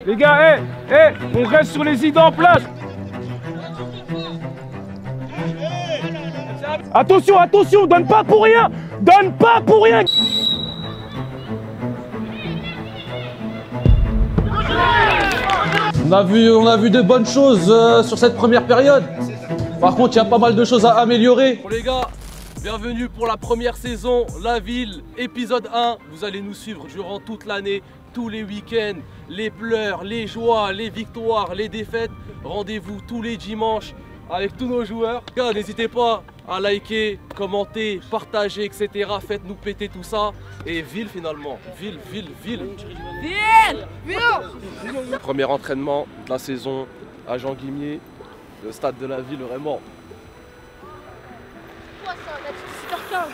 Les gars, on reste sur les idées en place. Attention, attention, donne pas pour rien. Donne pas pour rien. On a vu de bonnes choses sur cette première période. Par contre, il y a pas mal de choses à améliorer. Bon les gars, bienvenue pour la première saison, La Ville, épisode 1. Vous allez nous suivre durant toute l'année, tous les week-ends, les pleurs, les joies, les victoires, les défaites. Rendez-vous tous les dimanches avec tous nos joueurs. Les gars, n'hésitez pas à liker, commenter, partager, etc. Faites-nous péter tout ça. Et Ville finalement, Ville. Premier entraînement de la saison à Jean-Guimier, le stade de la Ville, vraiment. Quoi ça? On a dit 17h15.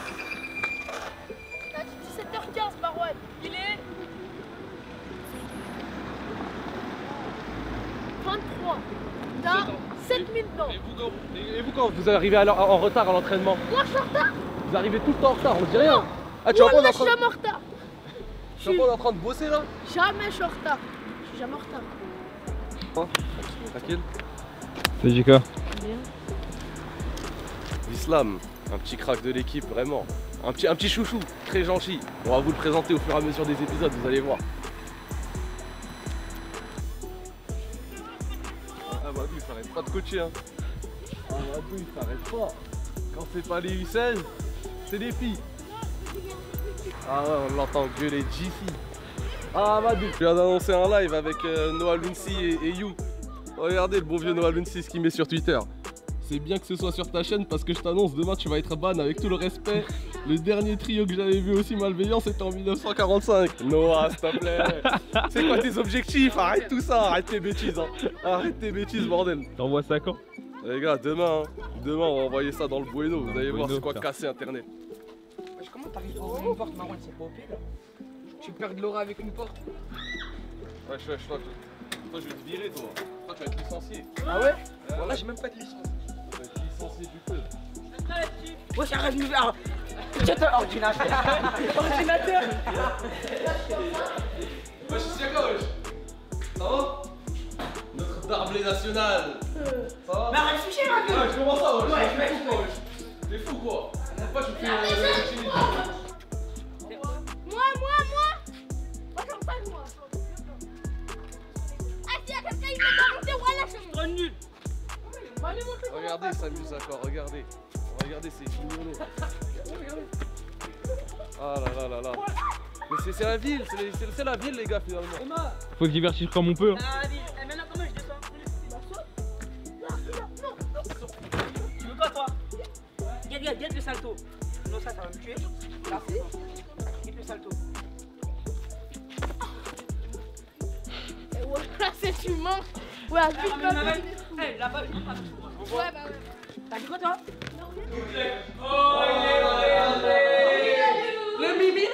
On a dit 17h15, Marouane. Il est 23. T'as 7 minutes dans. Et vous quand vous arrivez en retard à l'entraînement? Moi je suis en retard. Vous arrivez tout le temps en retard, on dit rien. Ah, tu Moi vois je pas, suis jamais en retard. on est en train de bosser là? Jamais je suis en retard. Je suis jamais en retard. Tranquille. C'est JK. Islam, un petit crack de l'équipe, vraiment. Un petit chouchou, très gentil. On va vous le présenter au fur et à mesure des épisodes, vous allez voir. Ah Madou, il s'arrête pas de coacher hein. Ah Madou, il s'arrête pas. Quand c'est pas les U16, c'est les filles. Ah ouais, on l'entend gueuler GC. Ah Madou, je viens d'annoncer un live avec Noah Lunsi et You. Regardez le bon vieux Noah Lunsi ce qu'il met sur Twitter. C'est bien que ce soit sur ta chaîne parce que je t'annonce, demain tu vas être ban avec tout le respect. Le dernier trio que j'avais vu aussi malveillant c'était en 1945. Noah, s'il te plaît. C'est quoi tes objectifs? Arrête tout ça, arrête tes bêtises. Hein. Arrête tes bêtises, bordel. T'envoies ça quand? Les gars, demain on va envoyer ça dans le Bueno. Vous allez voir c'est quoi casser internet. Wesh, comment t'arrives à ouvrir une porte, Marouane? C'est pas OP là. Tu perds de l'aura avec une porte. Wesh, toi je vais te virer toi. Toi tu vas être licencié. Ah ouais? Bon, là j'ai même pas de licence. Tu vas être licencié du feu. Wesh, arrête de nous faire. Tiens ton ordinateur. Ordinateur. Wesh, c'est quoi wesh? Ça va? Notre darblé national. Ça va? Mais arrête de toucher ma gueule. Ouais, comment ça wesh? Ouais, T'es fou quoi wesh? T'es fou quoi? Pourquoi tu fais chez les Moi comme ça, moi. Ah, si y a quelqu'un qui m'a monté, voilà, c'est trop nul. Regardez, il s'amuse encore, regardez. Regardez, c'est Gignolo. Ah là. Mais c'est la ville, c'est la ville les gars finalement. Emma. Faut se divertir comme on peut. Hein. Ah, ville. Et maintenant, comment je descends? Tu veux quoi, toi? Guette le salto. Non, ça va me tuer. Là, guette le salto. Voilà, c'est humain. Ouais, vite, Hé, là-bas, je peux pas tout. Ouais, bah ouais. T'as dit quoi, toi? Le Mimi.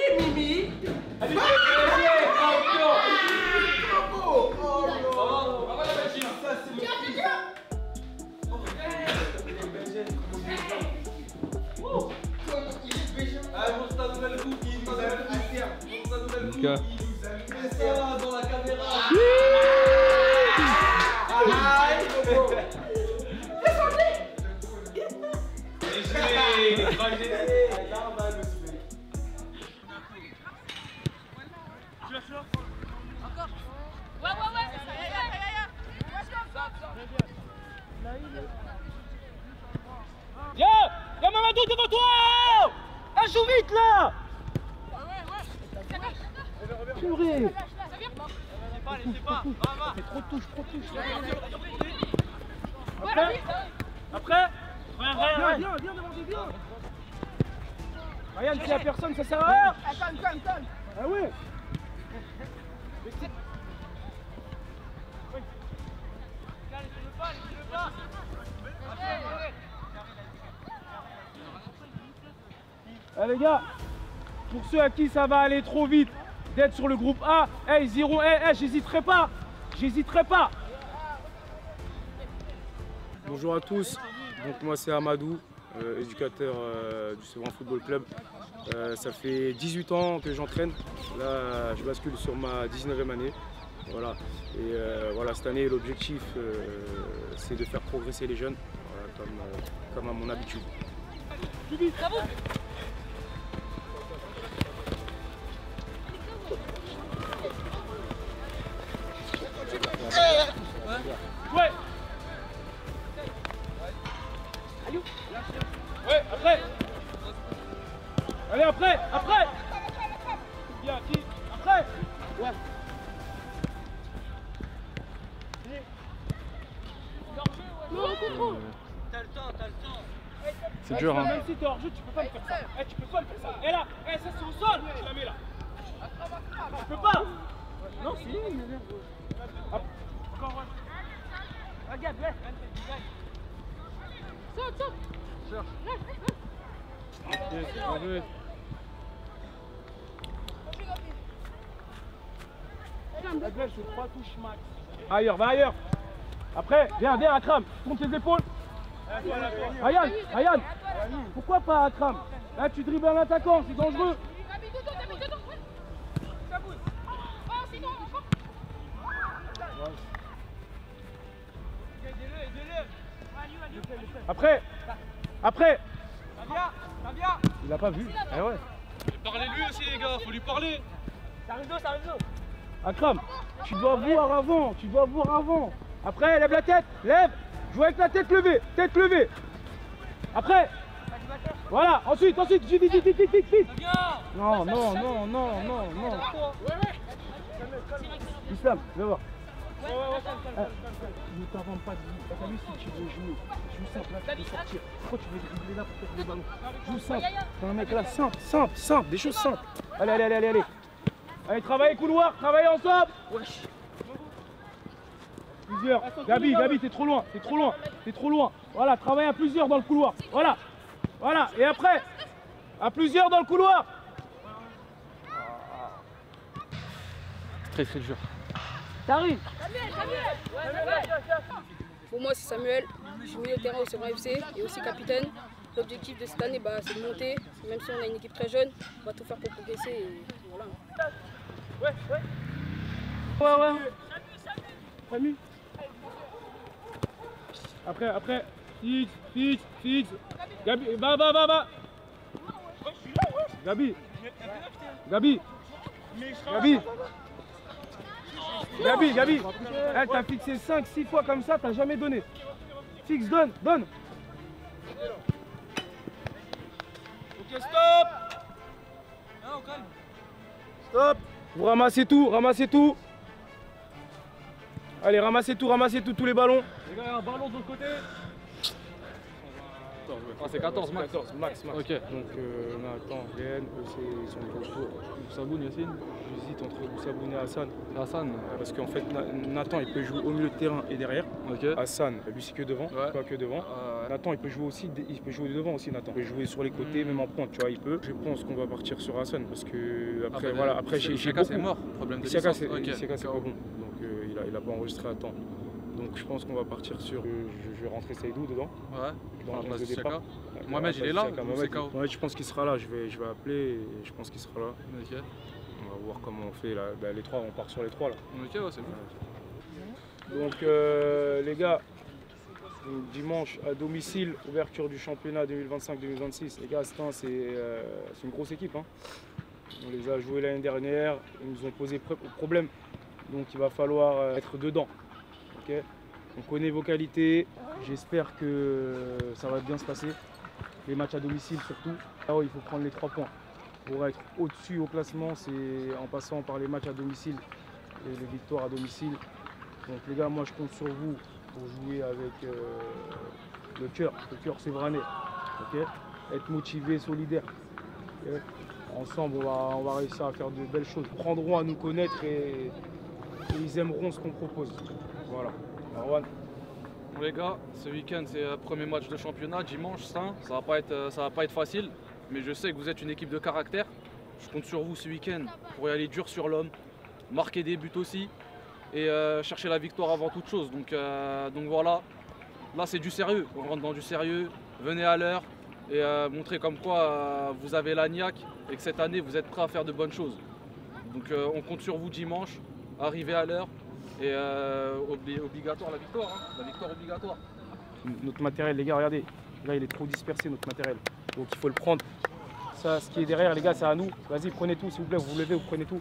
Dans la caméra. Y'a Mamadou devant toi! Ah, joue vite là! Purée! Trop touche. Après? Viens demander, viens! Ryan, s'il y a personne, ça sert à rien! Calme. Ah ouais! Ah les gars, pour ceux à qui ça va aller trop vite d'être sur le groupe A, ils iront, j'hésiterai pas. Bonjour à tous, donc moi c'est Amadou, éducateur du Séverin Football Club. Ça fait 18 ans que j'entraîne, là je bascule sur ma 19e année. Voilà. Et voilà, cette année, l'objectif, c'est de faire progresser les jeunes, voilà, comme à mon habitude. Ouais. Ouais, après. Allez, après. Bien, qui? Après. Ouais. Non, on contrôle. T'as le temps. C'est dur, hein. Même si t'es hors jeu, tu peux pas me faire ça. Tu peux pas me faire ça. Et là, ça c'est au sol, tu la mets là. Tu peux pas. Non, si, mais Hop. Encore, ouais. regarde, ouais. Saute. La gueule, c'est 3 touches max. Ailleurs, va ailleurs. Après, viens, Akram. Tourne tes épaules. Ryan. Pourquoi pas Akram? Là, tu dribbles un attaquant, c'est dangereux. T'as mis dedans. Ça bouge. Oh, sinon, encore. Après. Ça vient. Il a pas vu. Eh ouais. Parlez-lui aussi, les gars, faut lui parler. Ça arrive d'eau. Akram, tu dois voir avant. Après, lève la tête, lève. Joue avec la tête levée. Après. Voilà, ensuite, vite. Non. Islam, viens voir. Ne t'invente pas de vie. T'as vu si tu veux jouer. Joue simple, là tu peux sortir. Pourquoi tu veux dribbler là pour perdre le ballon? Joue simple. T'es un mec là, simple, des choses simples. Allez. Allez, travaillez couloir, travaillez ensemble. Wesh. Plusieurs. Gabi, t'es trop loin. Voilà, travaille à plusieurs dans le couloir. Voilà. Et après, à plusieurs dans le couloir. Très dur. T'arrives. Pour moi, c'est Samuel. Je suis milieu de terrain au Sevran FC et aussi capitaine. L'objectif de cette année, c'est de monter. Même si on a une équipe très jeune, on va tout faire pour progresser. Et voilà. Ouais. Famille. Après. Fixe. Gabi, va. Gabi. Elle t'a fixé 5-6 fois comme ça, t'as jamais donné. Fixe, donne. Ok, stop. Stop. Vous ramassez tout. Allez, ramassez tout, tous les ballons. Les gars, il y a un ballon de l'autre côté. Ah, c'est 14 max. Ok. Donc Nathan, Léen, ils sont de retour. Boussaboun, Yacine. J'hésite entre Boussaboun et Hassan. Hassan. Parce qu'en fait, Nathan, il peut jouer au milieu de terrain et derrière. Ok. Hassan, lui, c'est que devant, Ouais. pas que devant. Nathan, il peut jouer devant aussi, Nathan. Il peut jouer sur les côtés, même en pointe, tu vois, il peut. Je pense qu'on va partir sur Hassan parce que après, j'ai Siaka, c'est beaucoup. mort. Problème de Siaka, licence. c'est pas bon. Donc il a pas enregistré à temps. Donc je pense qu'on va partir sur. Je vais rentrer Seydou dedans. Ouais. Dans la le place de départ. Siaka. Mohamed, il est là ou c'est KO? Ouais, je pense qu'il sera là. Je vais appeler et je pense qu'il sera là. Ok. On va voir comment on fait là. Les trois, on part sur les trois là. Ok, ouais, c'est bon. Donc les gars, dimanche à domicile, ouverture du championnat 2025-2026. Les gars, c'est une grosse équipe. Hein. On les a joués l'année dernière, ils nous ont posé problème. Donc il va falloir être dedans. Okay, on connaît vos qualités, j'espère que ça va bien se passer. Les matchs à domicile surtout. Là où il faut prendre les 3 points. Pour être au-dessus au classement, c'est en passant par les matchs à domicile et les victoires à domicile. Donc les gars, moi je compte sur vous pour jouer avec le cœur sévranais. Okay, être motivé, solidaire. Okay, ensemble, on va réussir à faire de belles choses. Ils prendront à nous connaître et ils aimeront ce qu'on propose. Voilà. Marwan. Bon, les gars, ce week-end c'est le premier match de championnat, dimanche, ça va pas être facile, mais je sais que vous êtes une équipe de caractère. Je compte sur vous ce week-end pour y aller dur sur l'homme, marquer des buts aussi et chercher la victoire avant toute chose. Donc voilà, là c'est du sérieux, on rentre dans du sérieux, venez à l'heure et montrer comme quoi vous avez la niaque et que cette année vous êtes prêts à faire de bonnes choses. Donc on compte sur vous dimanche. arriver à l'heure et obligatoire la victoire. Hein. La victoire obligatoire. Notre matériel, les gars, regardez. Là, il est trop dispersé, notre matériel. Donc, il faut le prendre. Ça, ce qui est derrière, les gars, c'est à nous. Vas-y, prenez tout, s'il vous plaît. Vous vous levez, vous prenez tout.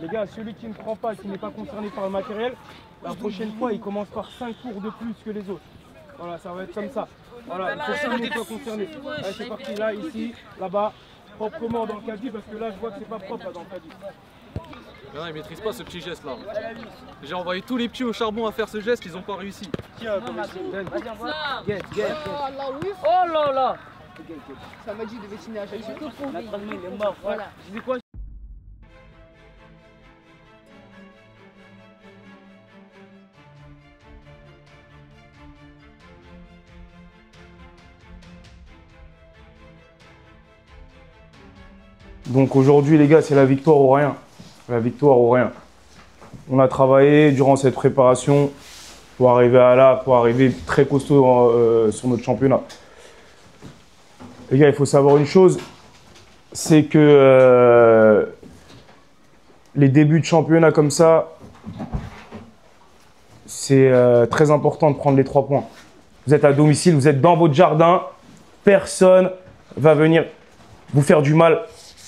Les gars, celui qui ne prend pas, qui n'est pas concerné par le matériel, la prochaine fois, il commence par 5 tours de plus que les autres. Voilà, ça va être comme ça. Voilà, il faut que tout le monde soit concerné. Allez, c'est parti, là, ici, là-bas, proprement dans le caddie, parce que là, je vois que c'est pas propre là, dans le caddie. Non, ils maîtrisent pas ce petit geste là. J'ai envoyé tous les petits au charbon à faire ce geste, ils ont pas réussi. Vas-y, envoie. Oh là là. Ça m'a dit de dessiner à chaque fois. Naturellement, il est mort. Voilà. Je dis quoi? Donc aujourd'hui, les gars, c'est la victoire ou rien. La victoire ou rien. On a travaillé durant cette préparation pour arriver à là, pour arriver très costaud sur notre championnat. Les gars, il faut savoir une chose, c'est que les débuts de championnat comme ça, c'est très important de prendre les 3 points. Vous êtes à domicile, vous êtes dans votre jardin, personne va venir vous faire du mal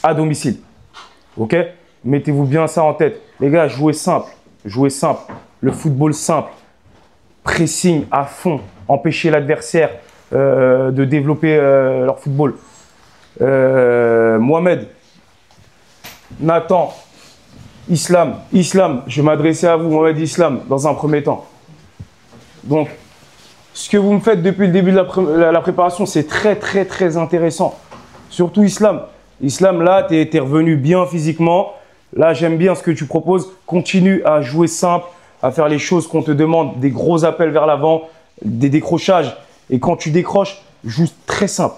à domicile. Ok? Mettez-vous bien ça en tête. Les gars, jouez simple. Jouez simple. Le football simple. Pressing à fond. Empêchez l'adversaire de développer leur football. Mohamed, Nathan, Islam, je vais m'adresser à vous, Mohamed, Islam, dans un premier temps. Donc, ce que vous me faites depuis le début de la préparation, c'est très intéressant. Surtout Islam. Islam, là, tu es revenu bien physiquement. Là, j'aime bien ce que tu proposes. Continue à jouer simple, à faire les choses qu'on te demande, des gros appels vers l'avant, des décrochages. Et quand tu décroches, joue très simple.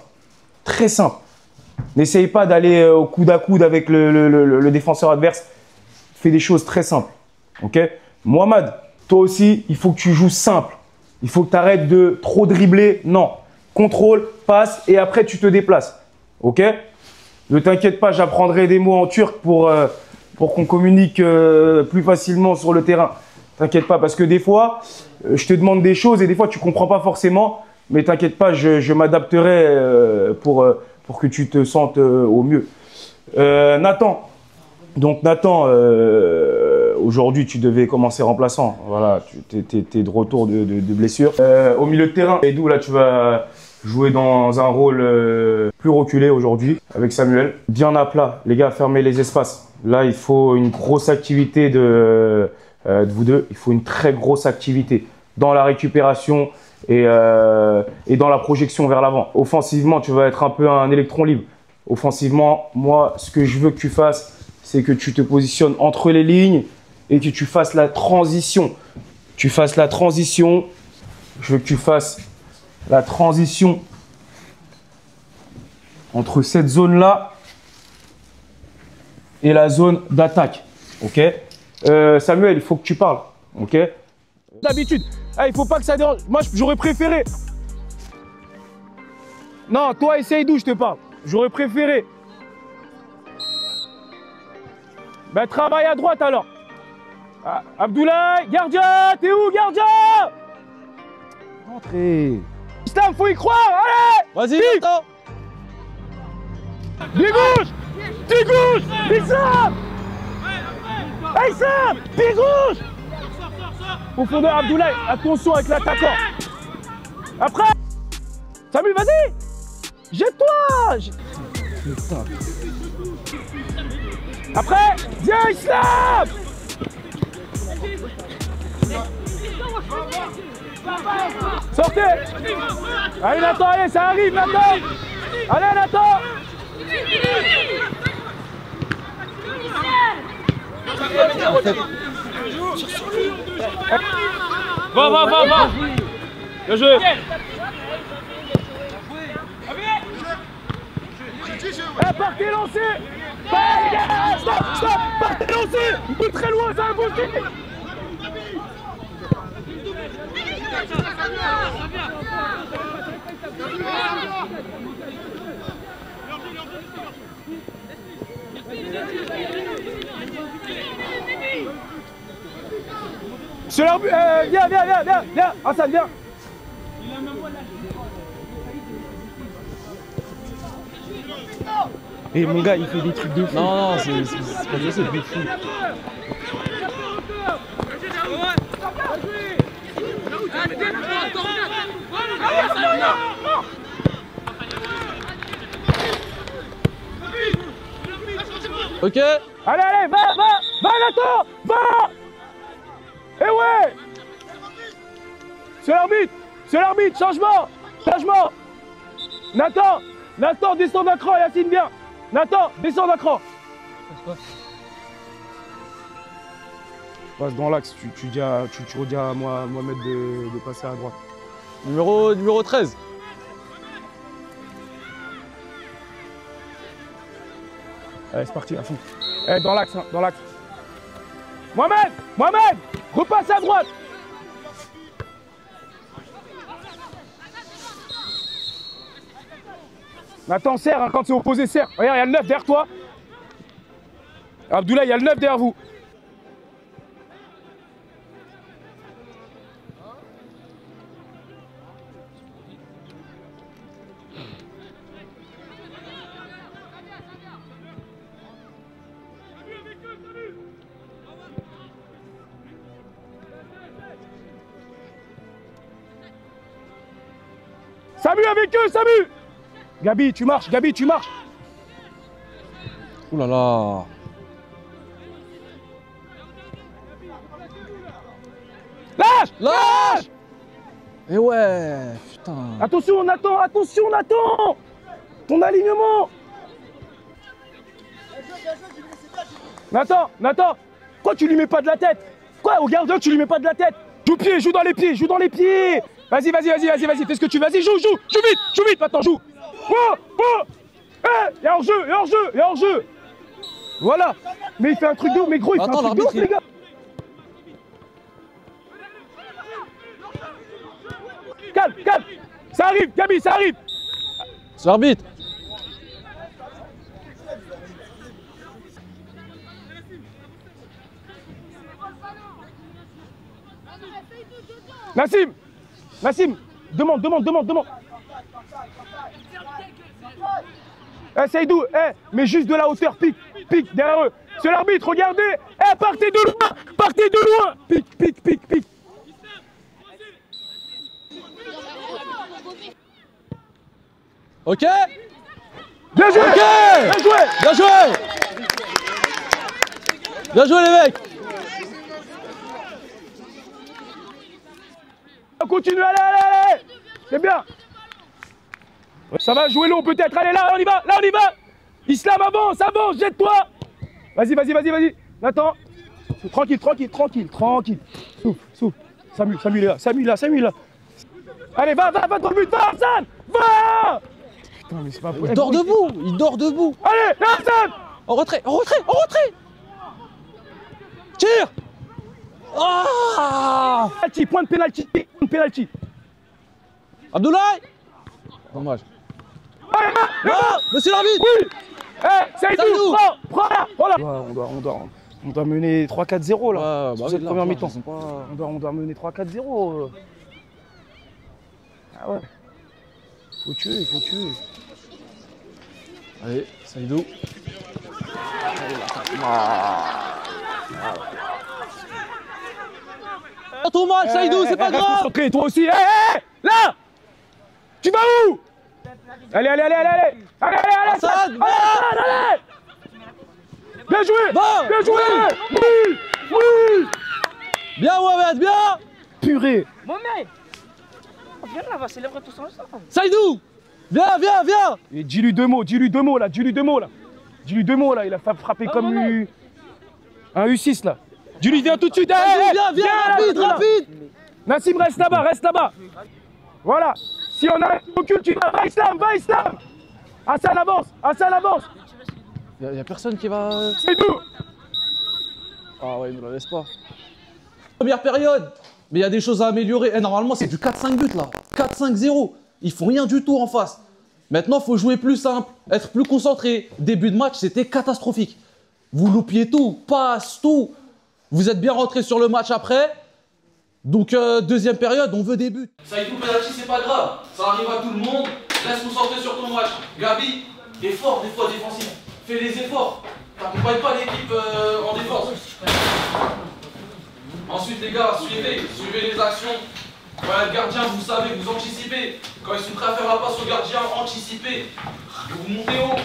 Très simple. N'essaye pas d'aller au coude à coude avec le défenseur adverse. Fais des choses très simples. Ok? Mohamed, toi aussi, il faut que tu joues simple. Il faut que tu arrêtes de trop dribbler. Non. Contrôle, passe et après, tu te déplaces. Ok? Ne t'inquiète pas, j'apprendrai des mots en turc pour qu'on communique plus facilement sur le terrain. T'inquiète pas, parce que des fois, je te demande des choses et des fois, tu ne comprends pas forcément. Mais t'inquiète pas, je m'adapterai pour que tu te sentes au mieux. Nathan. Donc Nathan, aujourd'hui, tu devais commencer remplaçant. Voilà, tu es de retour de blessure. Au milieu de terrain, Edou, là, tu vas jouer dans un rôle plus reculé aujourd'hui avec Samuel. Bien à plat, les gars, fermez les espaces. Là, il faut une grosse activité de vous deux. Il faut une très grosse activité dans la récupération et dans la projection vers l'avant. Offensivement, tu vas être un peu un électron libre. Offensivement, moi, ce que je veux que tu fasses, c'est que tu te positionnes entre les lignes et que tu fasses la transition. Tu fasses la transition. Je veux que tu fasses la transition entre cette zone-là et la zone d'attaque. Ok? Samuel, il faut que tu parles. Ok? D'habitude, il ne faut pas que ça dérange. Moi, j'aurais préféré. Non, toi, essaye d'où je te parle. J'aurais préféré. Ben, travaille à droite alors. Ah, Abdoulaye, gardien, t'es où, gardien? Entrez. Islam, faut y croire, allez! Vas-y, attends. Pied gauche! Pied gauche! Islam! Islam! Pied gauche! Profondeur, Abdoulaye, attention avec l'attaquant. Après! Samuel, vas-y! Jette-toi! Putain. Après, viens Islam! Sortez! Allez Nathan, allez, ça arrive Nathan! Allez Nathan! Va! Bien joué! Partez lancer! Stop! Partez lancer! Un peu très loin, ça impossible! Sur leur but, viens, Hassan, viens. Et mon gars, il fait des trucs de fou. Non, c'est pas possible. De fou. Ok. Allez, va, Nathan, va. Eh ouais. C'est l'arbitre, changement. Nathan, descends d'un cran, Yacine, viens. Nathan, descends d'un cran. Passe dans l'axe, tu redis à Mohamed de passer à droite. Numéro 13. Allez, c'est parti, à fond. Eh, dans l'axe, hein, dans l'axe. Mohamed, repasse à droite. Nathan, serre, hein, quand c'est opposé, serre. Regarde, il y a le 9 derrière toi. Abdoulaye, il y a le 9 derrière vous. Samu avec eux, Samu. Gabi, tu marches. Ouh là là. Lâche. Eh ouais, putain. Attention, Nathan. Ton alignement. Nathan. Pourquoi tu lui mets pas de la tête? Quoi, au gardien, tu lui mets pas de la tête? Joue dans les pieds. Vas-y, fais ce que tu veux. Vas-y, joue vite, maintenant, joue. Il y a hors-jeu. Voilà. Mais il fait un truc de ouf, mais gros, il fait un truc de ouf, les gars. Calme. Ça arrive, Gabi, ça arrive. C'est l'arbitre. Nassim, demande. Eh, Seydou, mais juste de la hauteur, pique derrière eux. C'est l'arbitre, regardez. Partez de loin. Pique. Ok. Bien joué. Bien joué les mecs. Continue, allez. C'est bien. Ça va jouer l'eau peut-être. Allez, là on y va. Islam, avance, jette-toi. Vas-y. Nathan. Tranquille. Souffle. Samu là. Allez, va dans le but, va Hassan. Va. Putain, mais c'est pas possible. Il dort debout. Allez, Hassan. En retrait. Tire. Ah. Point de pénalty. Abdoulaye. Dommage. Non, mais c'est l'arbitre. Oui. Saïdou, prends là. On doit mener 3-4-0 là. Sur cette première mi-temps. On doit mener 3-4-0. Ah ouais. Faut tuer. Allez, Saïdou. Ton match, Saïdou, c'est pas grave. Concentré, toi aussi. Là. Tu vas où? Allez. Hassan, allez. Bien joué. Oui. Bien, Mohamed, bien. Purée. Mohamed. Viens là, on va célébrer tous ensemble. Saïdou. Viens. Et dis-lui deux mots là. Il a frappé comme un U6 là. Dis-lui, viens tout de suite. Viens, rapide. Nassim, reste là-bas. Voilà. Si on a un recul, tu vas. Va Islam. Hassan avance. Y a personne qui va. C'est tout. Ah ouais, il ne la laisse pas. Première période. Mais il y a des choses à améliorer. Normalement, c'est du 4-5 buts là. 4-5-0. Ils font rien du tout en face. Maintenant, il faut jouer plus simple, être plus concentré. Début de match, c'était catastrophique. Vous loupiez tout, passe, tout. Vous êtes bien rentré sur le match après. Donc deuxième période, on veut des buts. Ça y est, tout penalty, c'est pas grave. Ça arrive à tout le monde. Reste concentré sur ton match. Gabi, effort des fois défensif. Fais les efforts. T'accompagnes pas l'équipe en défense. Ensuite les gars, suivez les actions. Voilà, le gardien, vous savez, vous anticipez. Quand ils sont prêts à faire la passe au gardien, anticipez. Vous montez haut.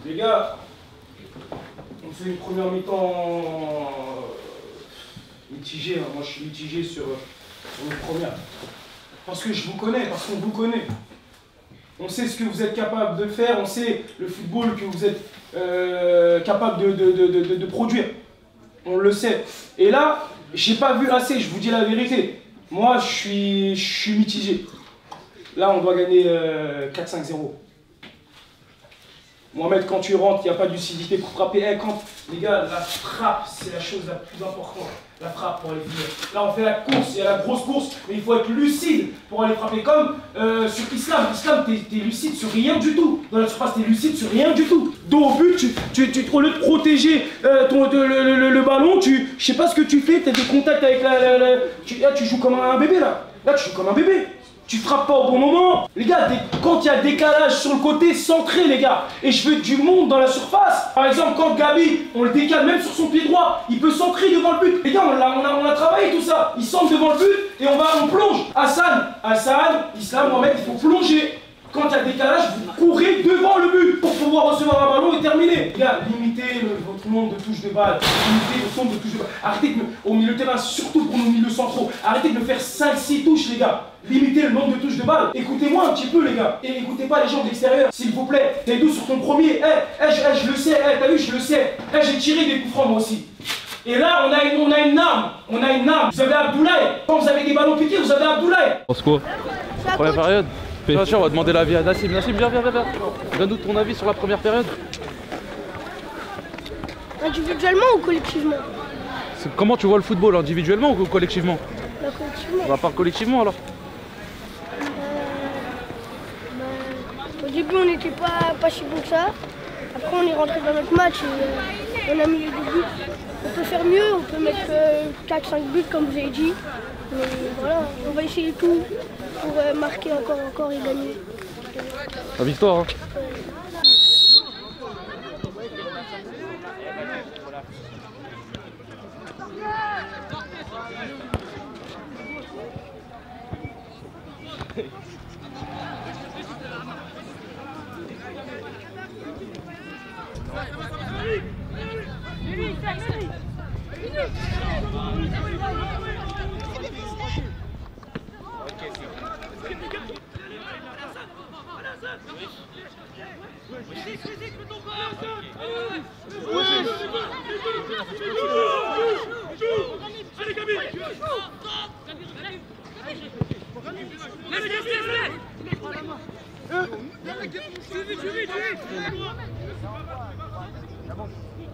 Les gars, on fait une première mi-temps mitigée. Hein. Moi, je suis mitigé sur une première. Parce que je vous connais, parce qu'on vous connaît. On sait ce que vous êtes capable de faire, on sait le football que vous êtes capable de produire. On le sait. Et là, j'ai pas vu assez, je vous dis la vérité. Moi, je suis mitigé. Là, on doit gagner 4-5-0. Mohamed, quand tu rentres, il n'y a pas de lucidité pour frapper. Les gars, la frappe, c'est la chose la plus importante. La frappe pour aller finir. Là, on fait la course, il y a la grosse course, mais il faut être lucide pour aller frapper. Comme sur Islam. Islam, t'es lucide sur rien du tout. Dans la surface, t'es lucide sur rien du tout. Dos au but, au lieu de protéger le ballon, je sais pas ce que tu fais, t'as des contacts avec là, tu joues comme un bébé là. Là, tu joues comme un bébé. Tu frappes pas au bon moment. Les gars, quand il y a décalage sur le côté, centré les gars. Et je veux du monde dans la surface. Par exemple, quand Gabi, on le décale même sur son pied droit, il peut centrer devant le but. Les gars, on a travaillé tout ça. Il centre devant le but et on plonge. Hassan, Islam, Mohamed, il faut plonger. Quand il y a décalage, vous courez devant le but pour pouvoir recevoir un ballon et terminer. Les gars, limitez votre nombre de touches de balle. Limitez votre nombre de touches de balle. Arrêtez au milieu de terrain, surtout pour nos milieux centraux. Arrêtez de me faire 5-6 touches, les gars. Limitez le nombre de touches de balle. Écoutez-moi un petit peu, les gars. Et écoutez pas les gens de l'extérieur, s'il vous plaît. T'es doux sur ton premier. Je le sais. T'as vu, je le sais. J'ai tiré des coups francs, moi aussi. Et là, on a une arme. Vous avez Abdoulaye. Quand vous avez des ballons piqués, vous avez Abdoulaye. Pense quoi? Première période. Bien sûr, on va demander l'avis à Nassim. Nassim, viens. Donne-nous ton avis sur la première période. Individuellement ou collectivement? Comment tu vois le football, individuellement ou collectivement? Collectivement. On va parler collectivement alors. Au début, on n'était pas si bon que ça. Après, on est rentré dans notre match et on a mis les 2 buts. On peut faire mieux, on peut mettre 4-5 buts comme vous avez dit. Mais voilà, on va essayer tout pour marquer encore et gagner. La victoire, hein.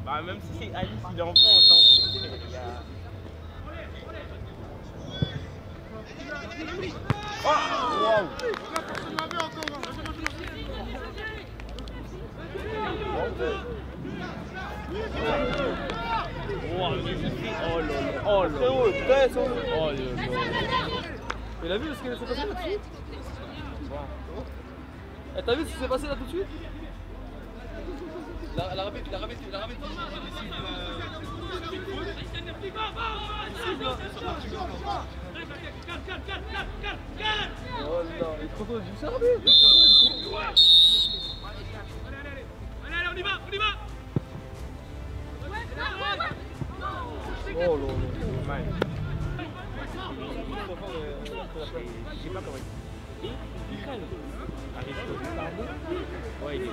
Bah, même si c'est Alice, il est enfant, on s'en fout. Mais t'as vu ce qui s'est passé là tout de suite? T'as vu ce qui s'est passé là tout de suite? La rapide. Oh non, il est trop tôt du service. Allez, on y va. Oh là là. Je sais pas comment il craigne. Ouais, il est.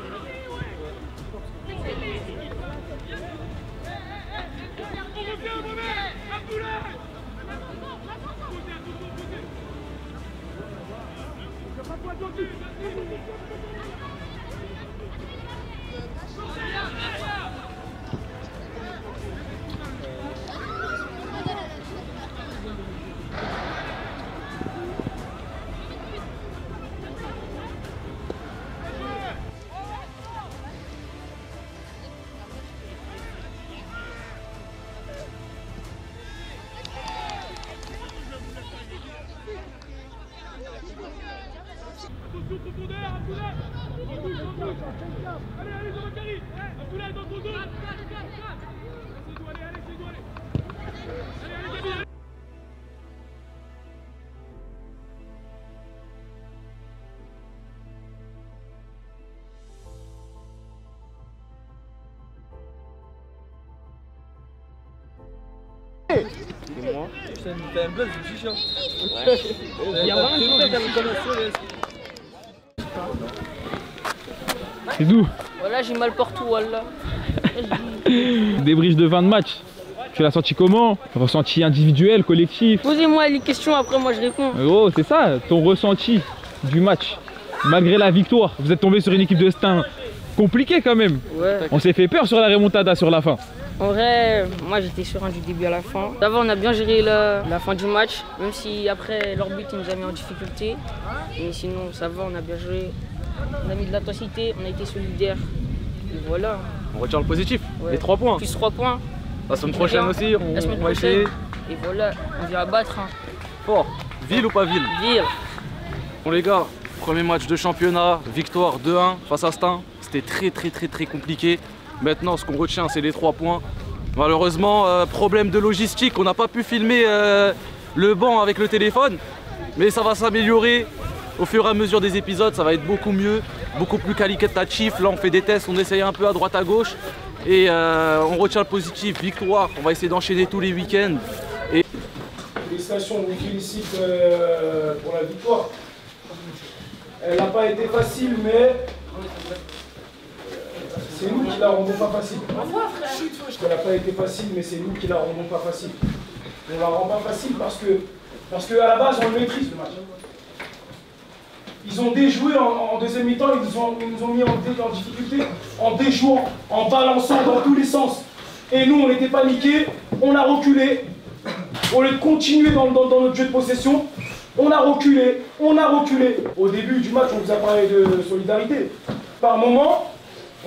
profondeur, Abdoulaye. Allez, allez, Zakari. Abdoulaye dans ton dos. Allez, allez, c'est doigt, allez. Allez, allez, Gabi. Et moi, ça me fait un buzz, je suis chiant. Il y a vraiment une chose avec C'est d'où? Voilà, j'ai mal partout, voilà. Débrief de fin de match. Tu l'as senti comment? Ressenti individuel, collectif? Posez-moi les questions, après moi je réponds. Oh, c'est ça, ton ressenti du match. Malgré la victoire, vous êtes tombé sur une équipe de Stein compliquée quand même. Ouais. On s'est fait peur sur la remontada sur la fin. En vrai, moi j'étais serein du début à la fin. D'abord, on a bien géré la fin du match, même si après leur but il nous a mis en difficulté. Mais sinon, ça va, on a bien joué. On a mis de l'intensité, on a été solidaires. Et voilà. On retient le positif, Ouais. les 3 points. Plus 3 points. La semaine prochaine aussi, La semaine on va prochaine. essayer. Et voilà, on vient à battre. Hein. Fort. Ville ou pas ville? Ville. Bon les gars, premier match de championnat, victoire 2-1 face à Stein. C'était très compliqué. Maintenant, ce qu'on retient, c'est les 3 points. Malheureusement, problème de logistique, on n'a pas pu filmer le banc avec le téléphone. Mais ça va s'améliorer au fur et à mesure des épisodes, ça va être beaucoup mieux, beaucoup plus qualitatif. Là, on fait des tests, on essaye un peu à droite à gauche. Et on retient le positif, victoire. On va essayer d'enchaîner tous les week-ends. Et... Félicitations, on vous félicite pour la victoire. Elle n'a pas été facile, mais c'est nous qui la rendons pas facile. Elle n'a pas été facile, mais c'est nous qui la rendons pas facile. On la rend pas facile parce que à la base, on le maîtrise le match. Ils ont déjoué en deuxième mi-temps, ils nous ont mis en difficulté en déjouant, en balançant dans tous les sens. Et nous, on était paniqués, on a reculé. Au lieu de continuer dans notre jeu de possession, on a reculé. Au début du match, on vous a parlé de solidarité. Par moment,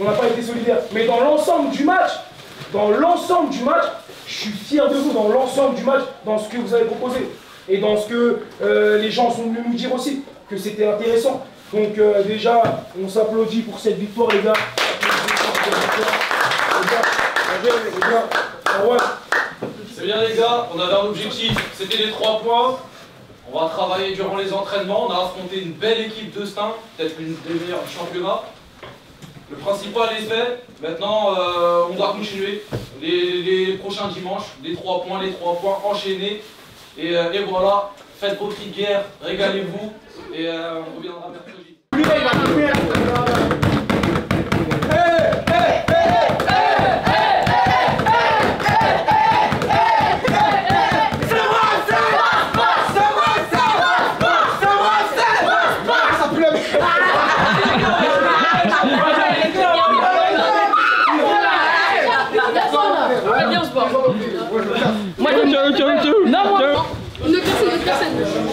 on n'a pas été solidaire. Mais dans l'ensemble du match, je suis fier de vous, dans l'ensemble du match, dans ce que vous avez proposé. Et dans ce que les gens sont venus nous dire aussi, que c'était intéressant. Donc déjà, on s'applaudit pour cette victoire, les gars. C'est bien les gars, on avait un objectif, c'était les 3 points. On va travailler durant les entraînements, on a affronté une belle équipe de Stein, peut-être une des meilleures du championnat. Le principal est fait, maintenant on doit continuer les prochains dimanches, les 3 points enchaînés. Et voilà, faites vos petites guerres, régalez-vous et on reviendra mercredi.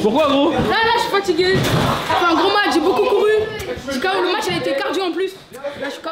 Pourquoi gros? Là, je suis fatigué. Enfin, un gros match, j'ai beaucoup couru. Le match a été cardio en plus. Là, je suis KO.